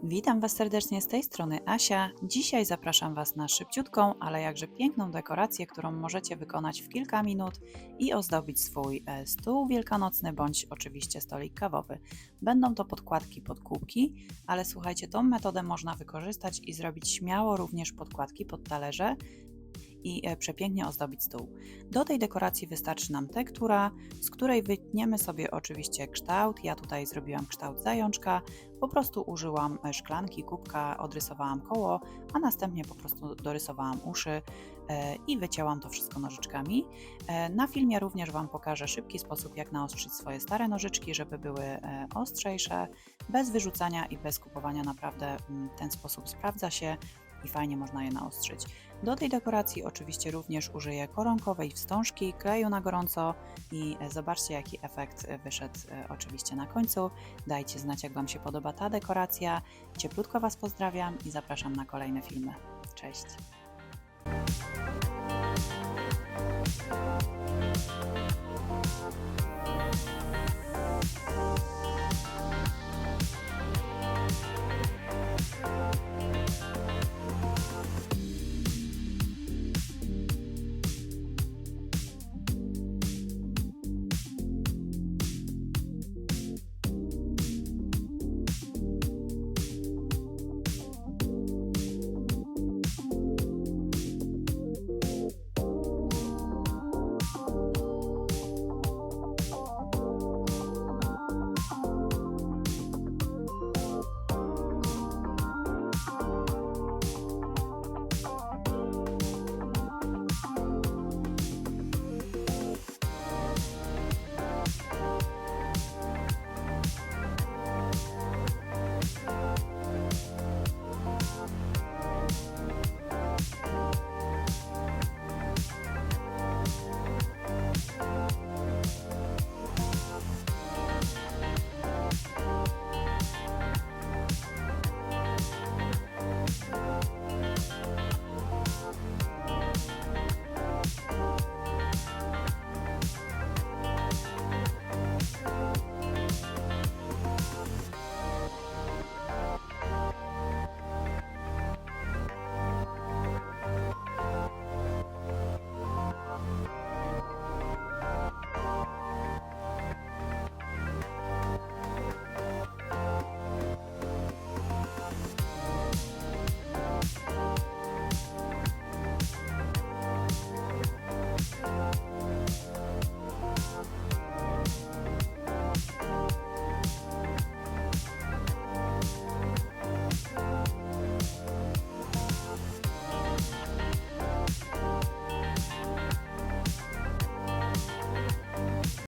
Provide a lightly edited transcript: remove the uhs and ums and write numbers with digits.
Witam Was serdecznie z tej strony Asia. Dzisiaj zapraszam Was na szybciutką, ale jakże piękną dekorację, którą możecie wykonać w kilka minut i ozdobić swój stół wielkanocny bądź oczywiście stolik kawowy. Będą to podkładki pod kubki, ale słuchajcie, tą metodę można wykorzystać i zrobić śmiało również podkładki pod talerze i przepięknie ozdobić stół. Do tej dekoracji wystarczy nam tektura, z której wytniemy sobie oczywiście kształt. Ja tutaj zrobiłam kształt zajączka, po prostu użyłam szklanki, kubka, odrysowałam koło, a następnie po prostu dorysowałam uszy i wycięłam to wszystko nożyczkami. Na filmie również Wam pokażę szybki sposób, jak naostrzyć swoje stare nożyczki, żeby były ostrzejsze, bez wyrzucania i bez kupowania. Naprawdę ten sposób sprawdza się i fajnie można je naostrzyć. Do tej dekoracji oczywiście również użyję koronkowej wstążki, kleju na gorąco i zobaczcie, jaki efekt wyszedł oczywiście na końcu. Dajcie znać, jak Wam się podoba ta dekoracja. Cieplutko Was pozdrawiam i zapraszam na kolejne filmy. Cześć!